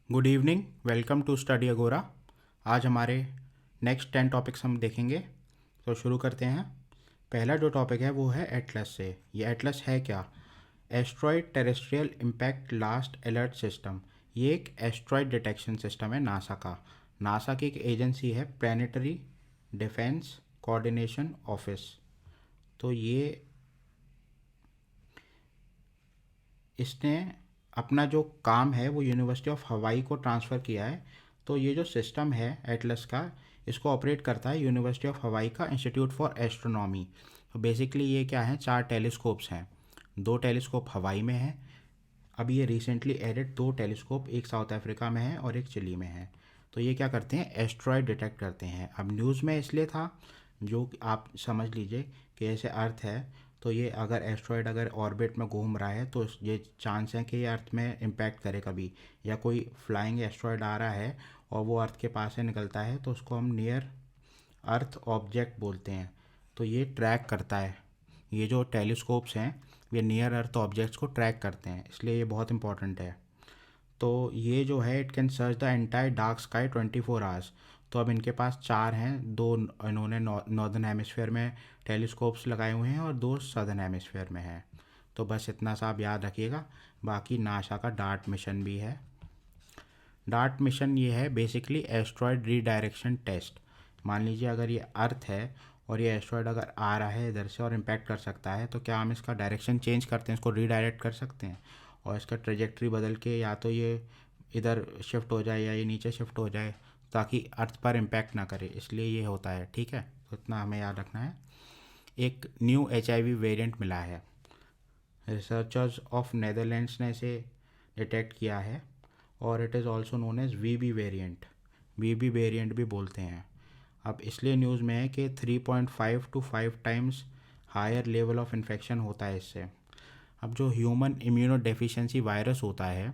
Good evening, welcome to Study Agora. आज हमारे next 10 topics हम देखेंगे। तो शुरू करते हैं। पहला जो टॉपिक है वो है एटलस से। ये एटलस है क्या? Asteroid terrestrial impact last alert system. ये एक एस्ट्रॉयड डिटेक्शन सिस्टम है नासा का। नासा की एक एजेंसी है, प्लानिटरी डिफेंस कोऑर्डिनेशन ऑफिस। तो ये इसने अपना जो काम है वो यूनिवर्सिटी ऑफ हवाई को ट्रांसफ़र किया है। तो ये जो सिस्टम है एटलस का, इसको ऑपरेट करता है यूनिवर्सिटी ऑफ हवाई का इंस्टीट्यूट फॉर एस्ट्रोनॉमी। तो बेसिकली ये क्या है, 4 टेलीस्कोप्स हैं। 2 टेलीस्कोप हवाई में हैं। अभी ये रिसेंटली एडेड 2 टेलीस्कोप, एक साउथ अफ्रीका में है और एक चिली में है। तो ये क्या करते हैं, एस्ट्रॉयड डिटेक्ट करते हैं। अब न्यूज़ में इसलिए था, जो आप समझ लीजिए कि जैसे अर्थ है, तो ये अगर एस्ट्रॉयड अगर ऑर्बिट में घूम रहा है तो ये चांस है कि ये अर्थ में इम्पैक्ट करे कभी, या कोई फ्लाइंग एस्ट्रॉयड आ रहा है और वो अर्थ के पास से निकलता है तो उसको हम नियर अर्थ ऑब्जेक्ट बोलते हैं। तो ये ट्रैक करता है। ये जो टेलीस्कोप्स हैं ये नियर अर्थ ऑब्जेक्ट्स को ट्रैक करते हैं, इसलिए ये बहुत इंपॉर्टेंट है। तो ये जो है, it can search the entire dark sky 24 hours. तो अब इनके पास 4 हैं, 2 इन्होंने नॉर्दर्न हेमिसफेयर में टेलीस्कोप्स लगाए हुए हैं और 2 सदर्न हेमिसफेयर में हैं। तो बस इतना सा आप याद रखिएगा। बाकी नासा का डार्ट मिशन भी है। डार्ट मिशन ये है बेसिकली एस्ट्रॉयड रीडायरेक्शन टेस्ट। मान लीजिए अगर ये अर्थ है और ये एस्ट्रॉयड अगर आ रहा है इधर से और इम्पैक्ट कर सकता है, तो क्या हम इसका डायरेक्शन चेंज करते हैं, इसको रीडायरेक्ट कर सकते हैं और इसका ट्रेजेक्ट्री बदल के या तो ये इधर शिफ्ट हो जाए या ये नीचे शिफ्ट हो जाए, ताकि अर्थ पर इम्पैक्ट ना करे। इसलिए ये होता है, ठीक है। तो इतना हमें याद रखना है। एक न्यू HIV वेरिएंट मिला है। रिसर्चर्स ऑफ नेदरलैंड्स ने इसे डिटेक्ट किया है और it is also known as VB variant. VB variant भी बोलते हैं। अब इसलिए न्यूज़ में है कि 3.5 to 5 times higher level of infection होता है इससे। अब जो ह्यूमन इम्यूनो डेफिशिएंसी वायरस होता है,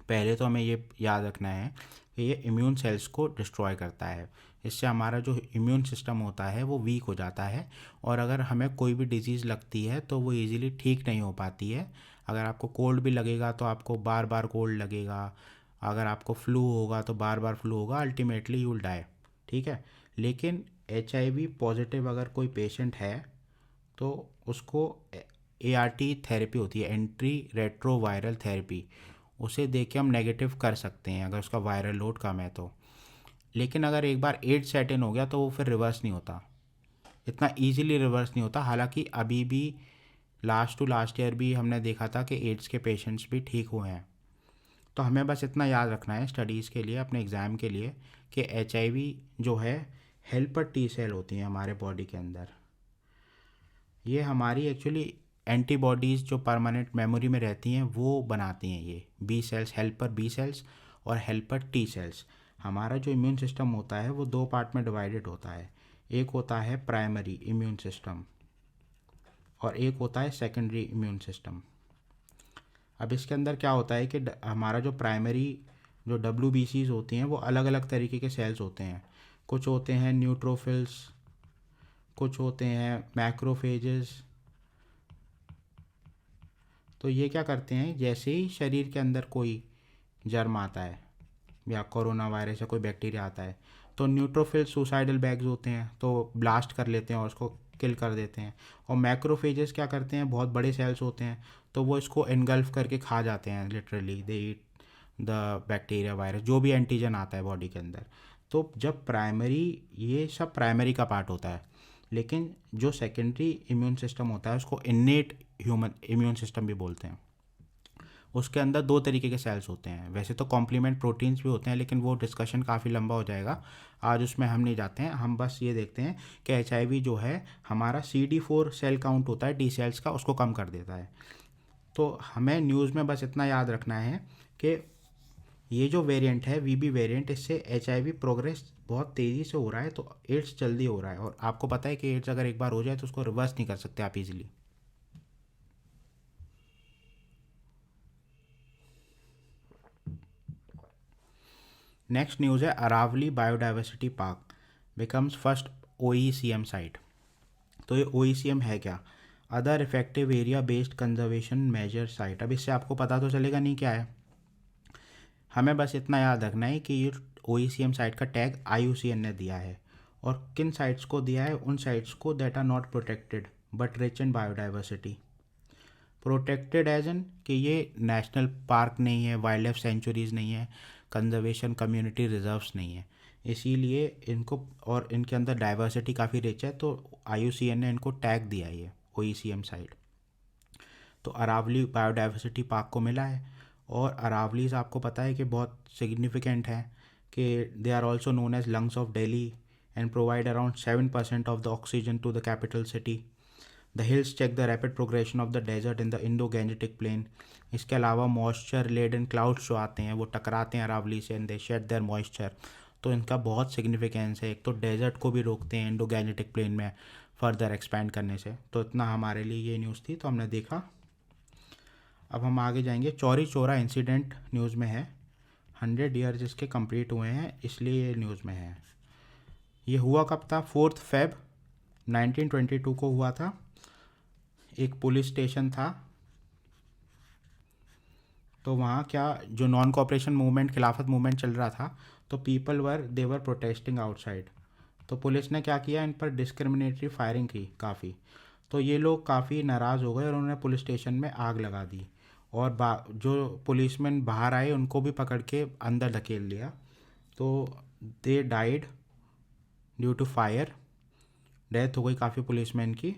पहले तो हमें ये याद रखना है कि ये इम्यून सेल्स को डिस्ट्रॉय करता है। इससे हमारा जो इम्यून सिस्टम होता है वो वीक हो जाता है और अगर हमें कोई भी डिजीज़ लगती है तो वो इजीली ठीक नहीं हो पाती है। अगर आपको कोल्ड भी लगेगा तो आपको बार बार कोल्ड लगेगा। अगर आपको फ्लू होगा तो बार बार फ्लू होगा, अल्टीमेटली यू विल डाई, ठीक है। लेकिन HIV पॉजिटिव अगर कोई पेशेंट है तो उसको ART थेरेपी होती है, एंट्री रेट्रो वायरल थेरेपी। उसे देख के हम नेगेटिव कर सकते हैं अगर उसका वायरल लोड कम है तो। लेकिन अगर एक बार एड्स सेट इन हो गया तो वो फिर रिवर्स नहीं होता, इतना इजीली रिवर्स नहीं होता। हालांकि अभी भी लास्ट टू लास्ट ईयर भी हमने देखा था कि एड्स के पेशेंट्स भी ठीक हुए हैं। तो हमें बस इतना याद रखना है स्टडीज़ के लिए, अपने एग्ज़ाम के लिए, कि HIV जो है हेल्पर T सेल होती हैं हमारे बॉडी के अंदर। ये हमारी एक्चुअली एंटीबॉडीज़ जो परमानेंट मेमोरी में रहती हैं वो बनाती हैं ये B cells, helper B cells और हेल्पर T सेल्स। हमारा जो इम्यून सिस्टम होता है वो 2 पार्ट में डिवाइडेड होता है। एक होता है प्राइमरी इम्यून सिस्टम और एक होता है सेकेंडरी इम्यून सिस्टम। अब इसके अंदर क्या होता है कि हमारा जो प्राइमरी जो WBCs होती हैं वो अलग अलग तरीके के सेल्स होते हैं। कुछ होते हैं न्यूट्रोफिल्स, कुछ होते हैं मैक्रोफेजेस। तो ये क्या करते हैं, जैसे ही शरीर के अंदर कोई जर्म आता है या कोरोना वायरस या कोई बैक्टीरिया आता है, तो न्यूट्रोफिल सुसाइडल बैग्स होते हैं तो ब्लास्ट कर लेते हैं और उसको किल कर देते हैं। और मैक्रोफेजेस क्या करते हैं, बहुत बड़े सेल्स होते हैं तो वो इसको इनगल्फ करके खा जाते हैं, literally they eat the bacteria virus, जो भी एंटीजन आता है बॉडी के अंदर। तो जब प्राइमरी, ये सब प्राइमरी का पार्ट होता है। लेकिन जो सेकेंडरी इम्यून सिस्टम होता है उसको इन्नेट ह्यूमन इम्यून सिस्टम भी बोलते हैं। उसके अंदर 2 तरीके के सेल्स होते हैं। वैसे तो कॉम्प्लीमेंट प्रोटीन्स भी होते हैं, लेकिन वो डिस्कशन काफ़ी लंबा हो जाएगा, आज उसमें हम नहीं जाते हैं। हम बस ये देखते हैं कि HIV जो है हमारा CD4 सेल काउंट होता है T सेल्स का, उसको कम कर देता है। तो हमें न्यूज़ में बस इतना याद रखना है कि ये जो वेरिएंट है VB वेरिएंट, इससे HIV प्रोग्रेस बहुत तेज़ी से हो रहा है, तो एड्स जल्दी हो रहा है। और आपको पता है कि एड्स अगर एक बार हो जाए तो उसको रिवर्स नहीं कर सकते आप इजीली। नेक्स्ट न्यूज़ है, Aravali biodiversity park becomes first OECM site. तो ये OECM है क्या? Other effective area based conservation measure site. अब इससे आपको पता तो चलेगा नहीं क्या है। हमें बस इतना याद रखना है कि ये OECM साइट का टैग IUCN ने दिया है, और किन साइट्स को दिया है, उन साइट्स को that are not protected but rich in biodiversity. Protected as in कि ये नेशनल पार्क नहीं है, वाइल्ड लाइफ सेंचुरीज़ नहीं है, कंजर्वेशन कम्युनिटी रिजर्व्स नहीं है, इसीलिए इनको, और इनके अंदर डाइवर्सिटी काफ़ी रिच है, तो IUCN ने इनको टैग दिया है ये OECM साइट। तो अरावली बायोडाइवर्सिटी पार्क को मिला है, और अरावलीज आपको पता है कि बहुत सिग्निफिकेंट है, कि they are also known as lungs of Delhi and provide around 7% of the oxygen to the capital city. The hills check the rapid progression of the desert in the Indo Gangetic plain. इसके अलावा moisture laden clouds जो आते हैं वो टकराते हैं अरावली से, and they shade there moisture. तो इनका बहुत सिग्निफिकेंस है, एक तो डेजर्ट को भी रोकते हैं इंडो गैंजेटिक प्लेन में फर्दर एक्सपैंड करने से। तो इतना हमारे लिए ये न्यूज़ थी, तो हमने देखा। अब हम आगे जाएंगे। चौरी चौरा इंसिडेंट न्यूज़ में है, 100 ईयर्स इसके कंप्लीट हुए हैं, इसलिए ये न्यूज़ में है। ये हुआ कब था? 4 फेब 1922 को हुआ था। एक पुलिस स्टेशन था, तो वहाँ क्या, जो नॉन कॉपरेशन मूवमेंट, खिलाफत मूवमेंट चल रहा था, तो पीपल देवर प्रोटेस्टिंग आउटसाइड। तो पुलिस ने क्या किया, इन पर डिस्क्रिमिनेटरी फायरिंग की काफ़ी। तो ये लोग काफ़ी नाराज़ हो गए और उन्होंने पुलिस स्टेशन में आग लगा दी, और जो पुलिसमैन बाहर आए उनको भी पकड़ के अंदर धकेल दिया। तो they died due to fire, death हो गई काफ़ी पुलिसमैन की।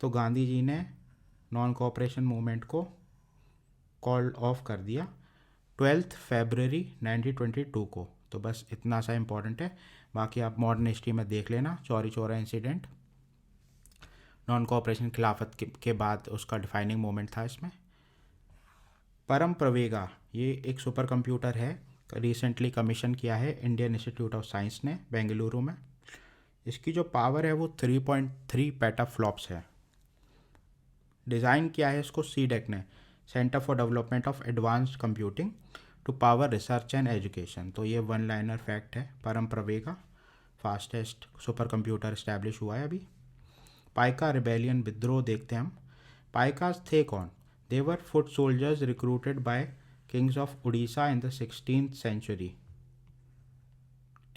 तो गांधी जी ने नॉन कोऑपरेशन मूवमेंट को कॉल ऑफ कर दिया 12 फरवरी 1922 को। तो बस इतना सा इम्पॉर्टेंट है, बाकी आप मॉडर्न हिस्ट्री में देख लेना। Chauri Chaura incident non cooperation खिलाफत के बाद उसका डिफाइनिंग मोमेंट था इसमें। परम प्रवेगा, ये एक सुपर कंप्यूटर है, रिसेंटली कमीशन किया है इंडियन इंस्टीट्यूट ऑफ साइंस ने बेंगलुरु में। इसकी जो पावर है वो 3.3 पेटाफ्लॉप्स है। डिज़ाइन किया है इसको सीडेक ने, centre for development of advanced computing to power research and education. तो ये वन लाइनर फैक्ट है। Param Pravega fastest super computer establish हुआ है अभी। पाइका रिबेलियन विद्रोह देखते हैं हम। पाइकास थे कौन? They were foot soldiers recruited by kings of Orissa in the 16th century.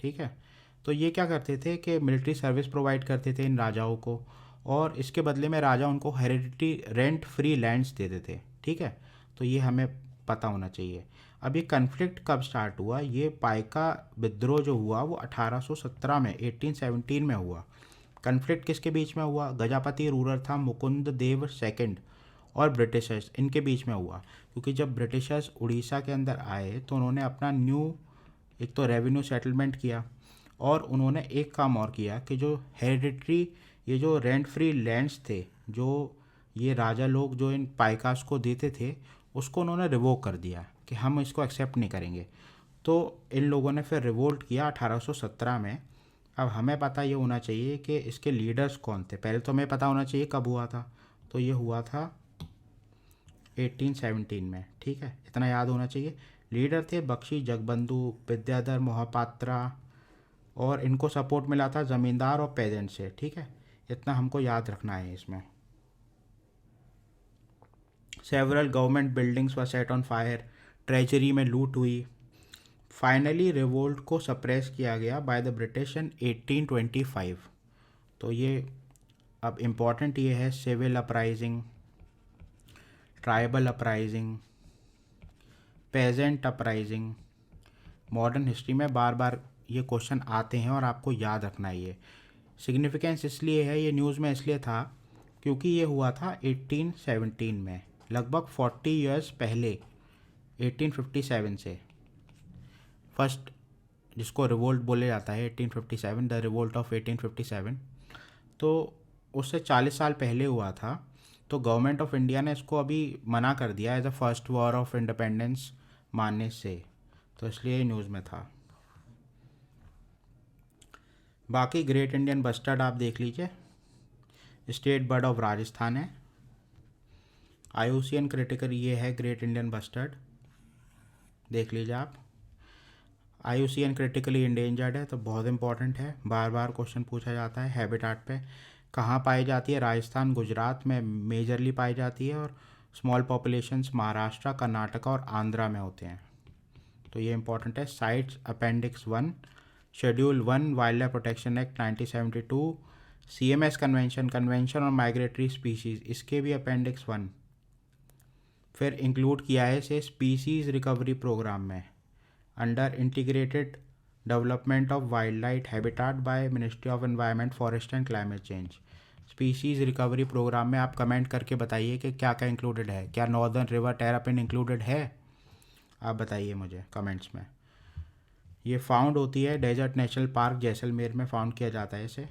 ठीक है, तो ये क्या करते थे कि मिलिट्री सर्विस प्रोवाइड करते थे इन राजाओं को, और इसके बदले में राजा उनको हेरिडिटी रेंट फ्री लैंड्स देते थे। ठीक है, तो ये हमें पता होना चाहिए। अब ये कन्फ्लिक्ट कब स्टार्ट हुआ? ये पाइका विद्रोह जो हुआ वो 1817 में, 1817 में हुआ। कन्फ्लिक्ट किसके बीच में हुआ? गजापति रूलर था मुकुंद देव सेकंड और ब्रिटिशर्स, इनके बीच में हुआ। क्योंकि जब ब्रिटिशर्स उड़ीसा के अंदर आए तो उन्होंने अपना न्यू एक तो रेवेन्यू सेटलमेंट किया, और उन्होंने एक काम और किया कि जो हेरिडिटरी, ये जो रेंट फ्री लैंड्स थे जो ये राजा लोग जो इन पाइकास को देते थे, उसको उन्होंने रिवोक कर दिया कि हम इसको एक्सेप्ट नहीं करेंगे। तो इन लोगों ने फिर रिवोल्ट किया 1817 में। अब हमें पता ये होना चाहिए कि इसके लीडर्स कौन थे। पहले तो हमें पता होना चाहिए कब हुआ था, तो ये हुआ था 1817 में। ठीक है, इतना याद होना चाहिए। लीडर थे बख्शी जगबंधु, विद्याधर मोहपात्रा, और इनको सपोर्ट मिला था ज़मींदार और पेजेंट से। ठीक है, इतना हमको याद रखना है इसमें। Several government buildings were set on fire, treasury में लूट हुई। फाइनली रिवोल्ट को सप्रेस किया गया बाय द ब्रिटिश इन 1825। तो ये अब इम्पॉर्टेंट ये है, civil uprising, tribal uprising, peasant uprising. Modern history में बार बार ये क्वेश्चन आते हैं और आपको याद रखना है। ये सिग्निफिकेंस इसलिए है, ये न्यूज़ में इसलिए था क्योंकि ये हुआ था 1817 में, लगभग 40 ईयर्स पहले, 1857 से। फर्स्ट जिसको रिवोल्ट बोले जाता है 1857, द रिवोल्ट ऑफ 1857, तो उससे 40 साल पहले हुआ था। तो गवर्नमेंट ऑफ इंडिया ने इसको अभी मना कर दिया as a first war of independence मानने से, तो इसलिए न्यूज़ में था। बाकी ग्रेट इंडियन बस्टर्ड आप देख लीजिए, स्टेट बर्ड ऑफ राजस्थान है। IUCN क्रिटिकल ये है ग्रेट इंडियन बस्टर्ड, देख लीजिए आप। IUCN क्रिटिकली इंडेंजर्ड है, तो बहुत इंपॉर्टेंट है, बार बार क्वेश्चन पूछा जाता है। हैबिटाट पे कहाँ पाई जाती है? राजस्थान गुजरात में मेजरली पाई जाती है, और स्मॉल पॉपुलेशंस महाराष्ट्र, कर्नाटका और आंध्रा में होते हैं। तो ये इंपॉर्टेंट है। Sites appendix 1, schedule 1 wildlife protection act 1972, CMS convention, convention on migratory species, इसके भी अपेंडिक्स 1। फिर इंक्लूड किया है इसे स्पीसीज़ रिकवरी प्रोग्राम में under integrated development of wildlife habitat by ministry of environment, forest and climate change. Species recovery programme में आप comment करके बताइए कि क्या क्या इंक्लूडेड है। क्या नॉर्दर्न रिवर टेरापिन इंक्लूडेड है? आप बताइए मुझे कमेंट्स में। ये फाउंड होती है डेजर्ट नेशनल पार्क जैसलमेर में फाउंड किया जाता है इसे।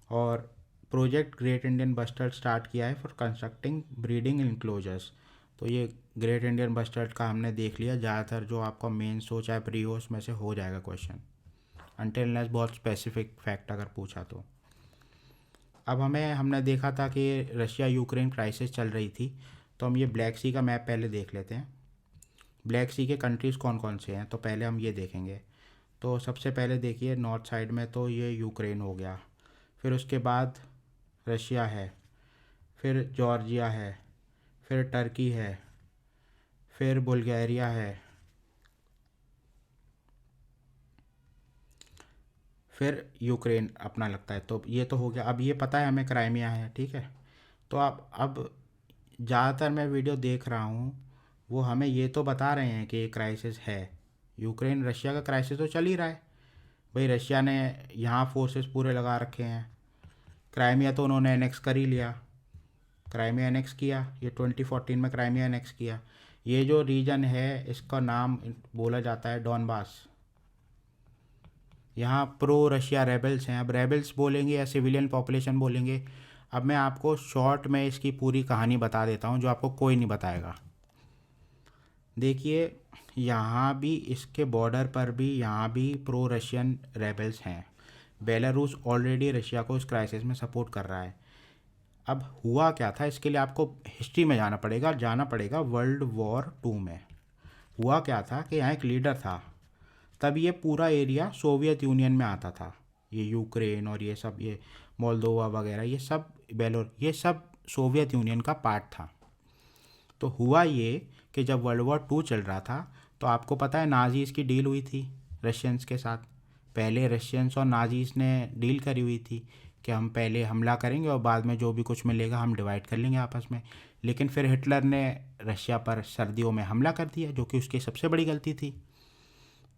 और project great Indian bustard start किया है फॉर कंस्ट्रक्टिंग ब्रीडिंग इंक्लोजर्स। तो ये ग्रेट इंडियन बस्टर्ड का हमने देख लिया। ज़्यादातर जो आपका मेन सोच है प्री उसमें से हो जाएगा क्वेश्चन, अनटिल अनलेस बहुत स्पेसिफिक फैक्ट अगर पूछा तो। अब हमने देखा था कि रशिया यूक्रेन क्राइसिस चल रही थी, तो हम ये ब्लैक सी का मैप पहले देख लेते हैं। ब्लैक सी के कंट्रीज़ कौन कौन से हैं, तो पहले हम ये देखेंगे। तो सबसे पहले देखिए नॉर्थ साइड में तो ये यूक्रेन हो गया, फिर उसके बाद रशिया है, फिर जॉर्जिया है, फिर टर्की है, फिर बुल्गारिया है, फिर यूक्रेन अपना लगता है। तो ये तो हो गया। अब ये पता है हमें क्राइमिया है, ठीक है। तो अब ज़्यादातर मैं वीडियो देख रहा हूँ वो हमें ये तो बता रहे हैं कि ये क्राइसिस है। यूक्रेन रशिया का क्राइसिस तो चल ही रहा है भाई। रशिया ने यहाँ फोर्सेस पूरे लगा रखे हैं। क्राइमिया तो उन्होंने एनेक्स कर ही लिया, क्राइमिया एनेक्स किया, ये 2014 में क्राइमिया एनेक्स किया। ये जो रीजन है इसका नाम बोला जाता है डॉनबास। यहाँ प्रो रशिया रेबल्स हैं। अब रेबल्स बोलेंगे या सिविलियन पॉपुलेशन बोलेंगे, अब मैं आपको शॉर्ट में इसकी पूरी कहानी बता देता हूँ जो आपको कोई नहीं बताएगा। देखिए यहाँ भी इसके बॉर्डर पर भी यहाँ भी प्रो रशियन रेबल्स हैं। बेलारूस ऑलरेडी रशिया को इस क्राइसिस में सपोर्ट कर रहा है। अब हुआ क्या था, इसके लिए आपको हिस्ट्री में जाना पड़ेगा वर्ल्ड वॉर 2 में। हुआ क्या था कि यहाँ एक लीडर था, तब ये पूरा एरिया सोवियत यूनियन में आता था। ये यूक्रेन और ये सब, ये मोल्दोवा वगैरह, ये सब ये सब सोवियत यूनियन का पार्ट था। तो हुआ ये कि जब वर्ल्ड वॉर 2 चल रहा था तो आपको पता है नाजीज़ की डील हुई थी रशियंस के साथ। पहले रशियंस और नाजीज़ ने डील करी हुई थी कि हम पहले हमला करेंगे और बाद में जो भी कुछ मिलेगा हम डिवाइड कर लेंगे आपस में। लेकिन फिर हिटलर ने रशिया पर सर्दियों में हमला कर दिया, जो कि उसकी सबसे बड़ी गलती थी।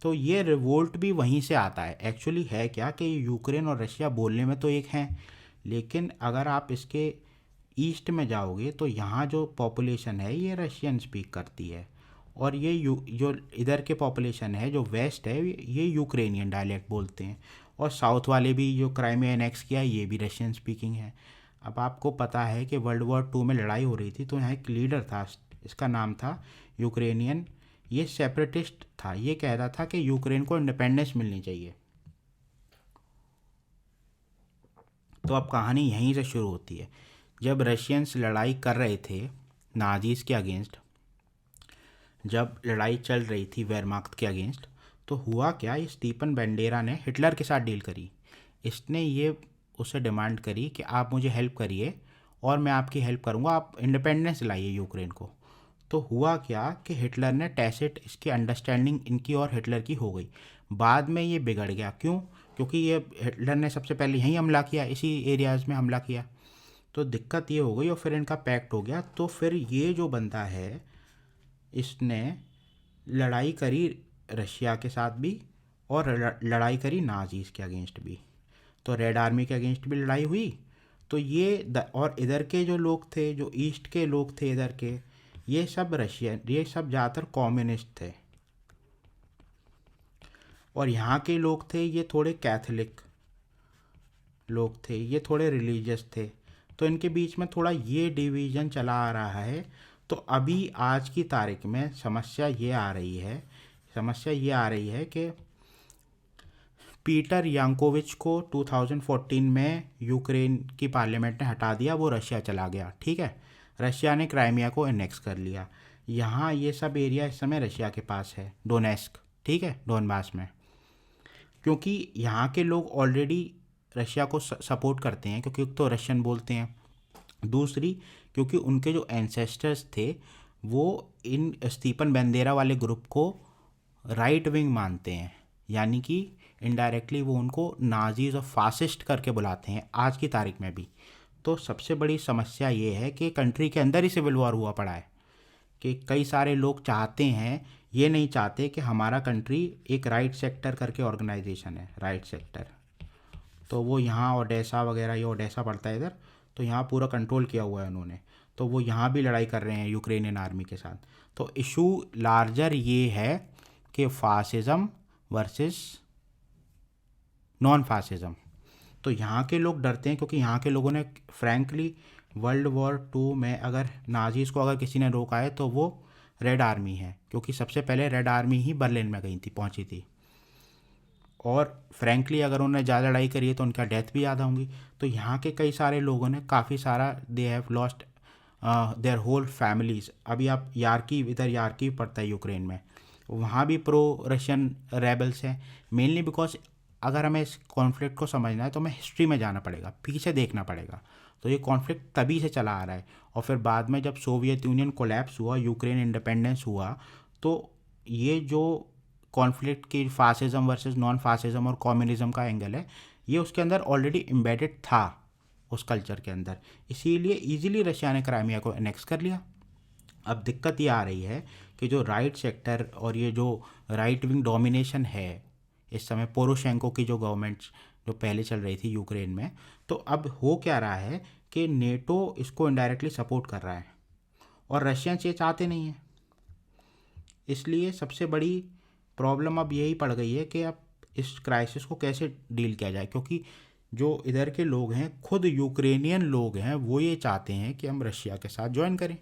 तो ये रिवोल्ट भी वहीं से आता है। एक्चुअली है क्या कि यूक्रेन और रशिया बोलने में तो एक हैं, लेकिन अगर आप इसके ईस्ट में जाओगे तो यहाँ जो पॉपुलेशन है ये रशियन स्पीक करती है, और ये जो इधर के पॉपुलेशन है जो वेस्ट है ये यूक्रेनियन डायलेक्ट बोलते हैं। और साउथ वाले भी जो क्राइमिया एनेक्स किया ये भी रशियन स्पीकिंग है। अब आपको पता है कि वर्ल्ड वॉर 2 में लड़ाई हो रही थी तो यहाँ एक लीडर था, इसका नाम था यूक्रेनियन। ये सेपरेटिस्ट था, ये कह रहा था कि यूक्रेन को इंडिपेंडेंस मिलनी चाहिए। तो अब कहानी यहीं से शुरू होती है। जब रशियंस लड़ाई कर रहे थे नाजीज़ के अगेंस्ट, जब लड़ाई चल रही थी वेरमाख्त के अगेंस्ट, तो हुआ क्या, ये स्टीफन बेंडेरा ने हिटलर के साथ डील करी। इसने ये उससे डिमांड करी कि आप मुझे हेल्प करिए और मैं आपकी हेल्प करूँगा, आप इंडिपेंडेंस लाइए यूक्रेन को। तो हुआ क्या कि हिटलर ने टैसिट इसकी अंडरस्टैंडिंग इनकी और हिटलर की हो गई। बाद में ये बिगड़ गया, क्यों? क्योंकि ये हिटलर ने सबसे पहले यहीं हमला किया, इसी एरियाज़ में हमला किया, तो दिक्कत ये हो गई और फिर इनका पैक्ट हो गया। तो फिर ये जो बंदा है इसने लड़ाई करी रशिया के साथ भी और लड़ाई करी नाजीज़ के अगेंस्ट भी। तो रेड आर्मी के अगेंस्ट भी लड़ाई हुई। तो और इधर के जो लोग थे, जो ईस्ट के लोग थे इधर के, ये सब रशियन, ये सब ज़्यादातर कम्युनिस्ट थे। और यहाँ के लोग थे ये थोड़े कैथोलिक लोग थे, ये थोड़े रिलीजियस थे। तो इनके बीच में थोड़ा ये डिवीज़न चला आ रहा है। तो अभी आज की तारीख में समस्या ये आ रही है कि पीटर यांकोविच को 2014 में यूक्रेन की पार्लियामेंट ने हटा दिया, वो रशिया चला गया, ठीक है। रशिया ने क्राइमिया को एनेक्स कर लिया। यहाँ ये सब एरिया इस समय रशिया के पास है, डोनेस्क, ठीक है, डोनबास में। क्योंकि यहाँ के लोग ऑलरेडी रशिया को सपोर्ट करते हैं, क्योंकि तो रशियन बोलते हैं, दूसरी क्योंकि उनके जो एंसेस्टर्स थे वो इन स्टीफन बेंदेरा वाले ग्रुप को राइट विंग मानते हैं, यानी कि इनडायरेक्टली वो उनको नाजीज और फासिस्ट करके बुलाते हैं आज की तारीख में भी। तो सबसे बड़ी समस्या ये है कि कंट्री के अंदर ही सिविल वॉर हुआ पड़ा है, कि कई सारे लोग चाहते हैं, ये नहीं चाहते कि हमारा कंट्री एक राइट सेक्टर करके ऑर्गेनाइजेशन है, राइट सेक्टर, तो वो यहाँ ओडेसा वगैरह, ये ओडेसा पड़ता है इधर, तो यहाँ पूरा कंट्रोल किया हुआ है उन्होंने, तो वो यहाँ भी लड़ाई कर रहे हैं यूक्रेनियन आर्मी के साथ। तो इशू लार्जर ये है कि फासिज्म वर्सेस नॉन फासिज्म। तो यहाँ के लोग डरते हैं क्योंकि यहाँ के लोगों ने फ्रैंकली वर्ल्ड वॉर 2 में अगर नाजीज को अगर किसी ने रोका है तो वो रेड आर्मी है, क्योंकि सबसे पहले रेड आर्मी ही बर्लिन में गई थी, पहुँची थी, और फ्रैंकली अगर उन्होंने ज़्यादा लड़ाई करी है तो उनका डेथ भी ज़्यादा होंगी। तो यहाँ के कई सारे लोगों ने काफ़ी सारा, they have lost their whole families. अभी आप यार्कीव, इधर यार्कीव पड़ता है यूक्रेन में, वहाँ भी प्रो रशियन रेबल्स हैं, मेनली बिकॉज अगर हमें इस कॉन्फ्लिक्ट को समझना है तो हमें हिस्ट्री में जाना पड़ेगा, पीछे देखना पड़ेगा। तो ये कॉन्फ्लिक्ट तभी से चला आ रहा है, और फिर बाद में जब सोवियत यूनियन कोलैप्स हुआ, यूक्रेन इंडिपेंडेंस हुआ, तो ये जो कॉन्फ्लिक्ट की फासिज्म वर्सेस नॉन फासिज्म और कम्युनिज्म का एंगल है, ये उसके अंदर ऑलरेडी एम्बेडेड था उस कल्चर के अंदर, इसीलिए इजीली रशिया ने क्राइमिया को एनेक्स कर लिया। अब दिक्कत ये आ रही है कि जो राइट सेक्टर और ये जो राइट विंग डोमिनेशन है इस समय, पोरोशेंको की जो गवर्नमेंट जो पहले चल रही थी यूक्रेन में, तो अब हो क्या रहा है कि नेटो इसको इनडायरेक्टली सपोर्ट कर रहा है और रशियंस ये चाहते नहीं हैं। इसलिए सबसे बड़ी प्रॉब्लम अब यही पड़ गई है कि अब इस क्राइसिस को कैसे डील किया जाए, क्योंकि जो इधर के लोग हैं, खुद यूक्रेनियन लोग हैं, वो ये चाहते हैं कि हम रशिया के साथ ज्वाइन करें,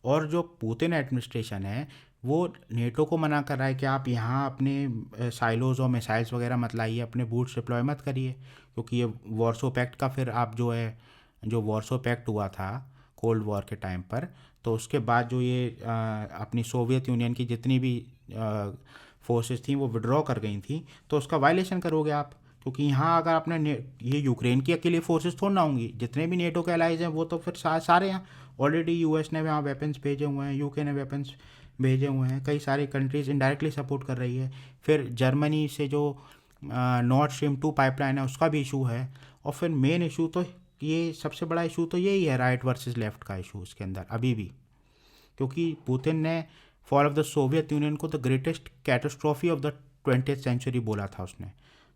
और जो पुतिन एडमिनिस्ट्रेशन है वो नेटो को मना कर रहा है कि आप यहाँ अपने साइलोज और मिसाइल्स वगैरह मत लाइए, अपने बूट्स डिप्लॉय मत करिए, क्योंकि ये वॉर्सो पैक्ट का फिर आप जो है, जो वॉर्सो पैक्ट हुआ था कोल्ड वॉर के टाइम पर, तो उसके बाद जो ये अपनी सोवियत यूनियन की जितनी भी फोर्सेस थी वो विड्रॉ कर गई थी, तो उसका वायलेशन करोगे आप, क्योंकि यहाँ अगर आपने ये यूक्रेन की अकेली फोर्सेस थोड़ी ना होंगी, जितने भी नेटो के अलाइज हैं वो तो फिर सारे यहाँ ऑलरेडी, यूएस ने वहाँ वेपन्स भेजे हुए हैं, यूके ने वेपन्स भेजे हुए हैं, कई सारी कंट्रीज़ इनडायरेक्टली सपोर्ट कर रही है। फिर जर्मनी से जो नॉर्थ स्ट्रीम 2 पाइपलाइन है उसका भी इशू है, और फिर मेन इशू तो ये सबसे बड़ा इशू तो यही है, राइट वर्सेस लेफ्ट का इशू उसके अंदर अभी भी, क्योंकि पुतिन ने fall of the Soviet Union को the greatest catastrophe of the 20th century बोला था उसने,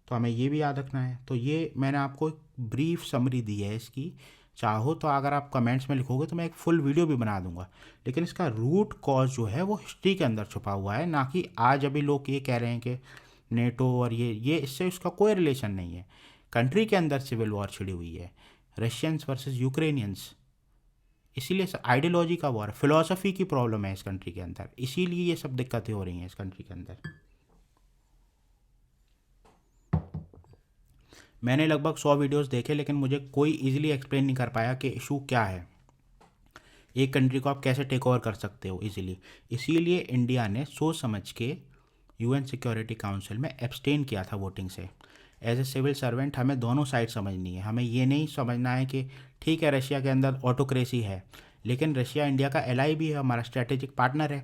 तो हमें ये भी याद रखना है। तो ये मैंने आपको एक ब्रीफ समरी दी है इसकी, चाहो तो अगर आप कमेंट्स में लिखोगे तो मैं एक फुल वीडियो भी बना दूंगा, लेकिन इसका रूट कॉज जो है वो हिस्ट्री के अंदर छुपा हुआ है, ना कि आज अभी लोग ये कह रहे हैं कि नेटो और ये इससे उसका कोई रिलेशन नहीं है। कंट्री के अंदर सिविल वॉर छिड़ी हुई है, रशियंस वर्सेस यूक्रेनियंस, इसीलिए आइडियोलॉजी का वॉर, फिलॉसफी की प्रॉब्लम है इस कंट्री के अंदर, इसीलिए ये सब दिक्कतें हो रही हैं इस कंट्री के अंदर। मैंने लगभग 100 वीडियोस देखे, लेकिन मुझे कोई इजीली एक्सप्लेन नहीं कर पाया कि इशू क्या है, एक कंट्री को आप कैसे टेक ओवर कर सकते हो इजीली। इसीलिए इंडिया ने सोच समझ के यूएन सिक्योरिटी काउंसिल में एब्सटेन किया था वोटिंग से। एज ए सिविल सर्वेंट हमें दोनों साइड समझनी है, हमें ये नहीं समझना है कि ठीक है रशिया के अंदर ऑटोक्रेसी है, लेकिन रशिया इंडिया का एलाई भी है, हमारा स्ट्रेटेजिक पार्टनर है,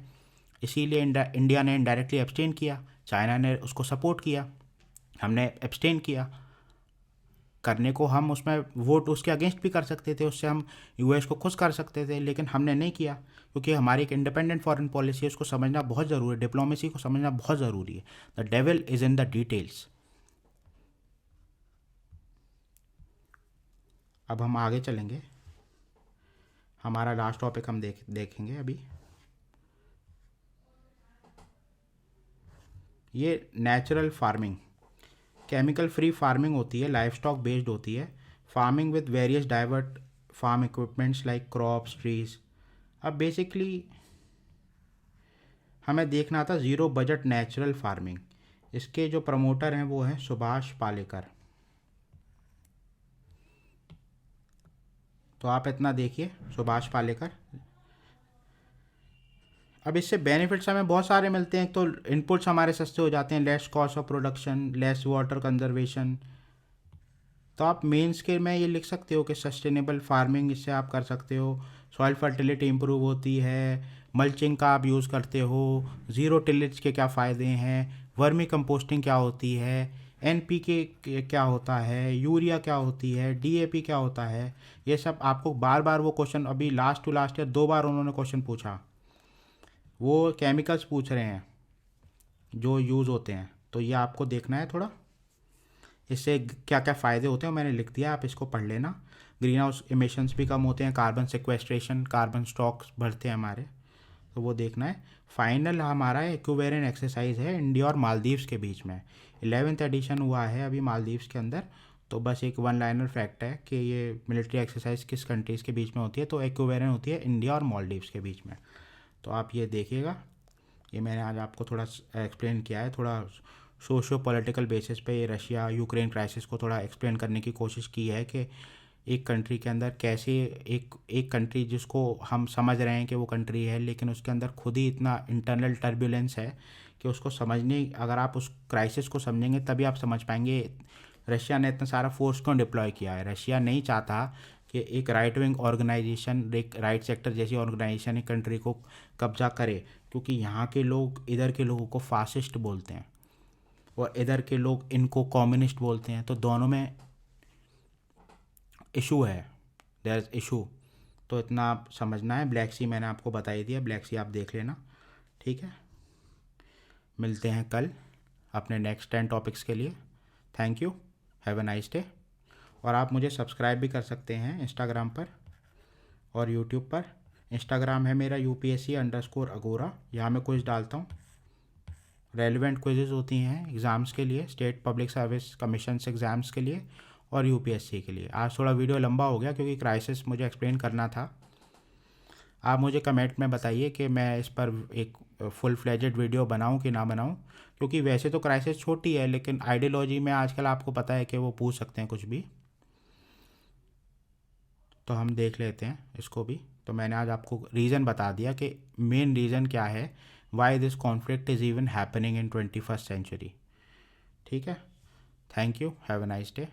इसीलिए इंडिया ने इनडायरेक्टली एब्सटेन किया, चाइना ने उसको सपोर्ट किया, हमने एब्सटेन किया। करने को हम उसमें वोट उसके अगेंस्ट भी कर सकते थे, उससे हम यूएस को खुश कर सकते थे, लेकिन हमने नहीं किया, क्योंकि हमारी एक इंडिपेंडेंट फॉरेन पॉलिसी है, उसको समझना बहुत ज़रूरी है, डिप्लोमेसी को समझना बहुत ज़रूरी है। The devil is in the details. अब हम आगे चलेंगे, हमारा लास्ट टॉपिक हम देखेंगे अभी, ये natural farming, chemical free farming होती है, लाइफ स्टॉक बेस्ड होती है, farming with various divert farm equipments like crops, trees. अब बेसिकली हमें देखना था ज़ीरो बजट नेचुरल फार्मिंग, इसके जो प्रमोटर हैं वो हैं सुभाष पालेकर। तो आप इतना देखिए, सुभाष पालेकर। अब इससे बेनिफिट्स हमें बहुत सारे मिलते हैं, तो इनपुट्स हमारे सस्ते हो जाते हैं, less cost of production, less water conservation. तो आप मेन स्केल में ये लिख सकते हो कि सस्टेनेबल फार्मिंग इससे आप कर सकते हो, सॉइल फर्टिलिटी इंप्रूव होती है, मल्चिंग का आप यूज़ करते हो, ज़ीरो टिलेज के क्या फ़ायदे हैं, वर्मी कंपोस्टिंग क्या होती है, एनपीके क्या होता है, यूरिया क्या होती है, डीएपी क्या होता है, ये सब आपको बार बार वो क्वेश्चन, अभी लास्ट टू लास्ट ईयर 2 बार उन्होंने क्वेश्चन पूछा, वो केमिकल्स पूछ रहे हैं जो यूज़ होते हैं, तो ये आपको देखना है थोड़ा, इससे क्या क्या फ़ायदे होते हैं मैंने लिख दिया, आप इसको पढ़ लेना। ग्रीन हाउस इमिशंस भी कम होते हैं, कार्बन सिक्वेस्ट्रेशन, कार्बन स्टॉक्स बढ़ते हैं हमारे, तो वो देखना है। फाइनल हमारा इक्विवेलेंट एक्सरसाइज है इंडिया और मालदीव्स के बीच में, 11th एडिशन हुआ है अभी मालदीव्स के अंदर। तो बस एक वन लाइनर फैक्ट है कि ये मिलिट्री एक्सरसाइज किस कंट्रीज़ के बीच में होती है, तो इक्विवेलेंट होती है इंडिया और मालदीव्स के बीच में। तो आप ये देखिएगा, ये मैंने आज आपको थोड़ा एक्सप्लेन किया है, थोड़ा सोशियो पॉलिटिकल बेसिस पे ये रशिया यूक्रेन क्राइसिस को थोड़ा एक्सप्लेन करने की कोशिश की है कि एक कंट्री के अंदर कैसे एक कंट्री जिसको हम समझ रहे हैं कि वो कंट्री है, लेकिन उसके अंदर खुद ही इतना इंटरनल टर्बुलेंस है कि उसको समझने, अगर आप उस क्राइसिस को समझेंगे तभी आप समझ पाएंगे रशिया ने इतना सारा फोर्स क्यों डिप्लॉय किया है। रशिया नहीं चाहता कि एक राइट विंग ऑर्गेनाइजेशन, एक राइट सेक्टर जैसी ऑर्गेनाइजेशन एक कंट्री को कब्जा करे, क्योंकि यहाँ के लोग इधर के लोगों को फासिस्ट बोलते हैं और इधर के लोग इनको कम्युनिस्ट बोलते हैं, तो दोनों में इशू है, देयर इज़ इशू। तो इतना आप समझना है। ब्लैक सी मैंने आपको बता ही दिया, ब्लैक सी आप देख लेना, ठीक है। मिलते हैं कल अपने नेक्स्ट 10 टॉपिक्स के लिए। Thank you, have a nice day. और आप मुझे सब्सक्राइब भी कर सकते हैं इंस्टाग्राम पर और यूट्यूब पर। इंस्टाग्राम है मेरा UPSC_Agora, यहाँ मैं क्विज़ डालता हूँ, रेलिवेंट क्विज़ेज़ होती हैं एग्ज़ाम्स के लिए, state public service commission exams के लिए और UPSC के लिए। आज थोड़ा वीडियो लंबा हो गया क्योंकि क्राइसिस मुझे एक्सप्लेन करना था। आप मुझे कमेंट में बताइए कि मैं इस पर एक फुल फ्लेजेड वीडियो बनाऊं कि ना बनाऊं, क्योंकि वैसे तो क्राइसिस छोटी है, लेकिन आइडियोलॉजी में आजकल आपको पता है कि वो पूछ सकते हैं कुछ भी, तो हम देख लेते हैं इसको भी। तो मैंने आज आपको रीज़न बता दिया कि मेन रीज़न क्या है, why this conflict is even happening in 21st century. ठीक है, thank you, have a nice day.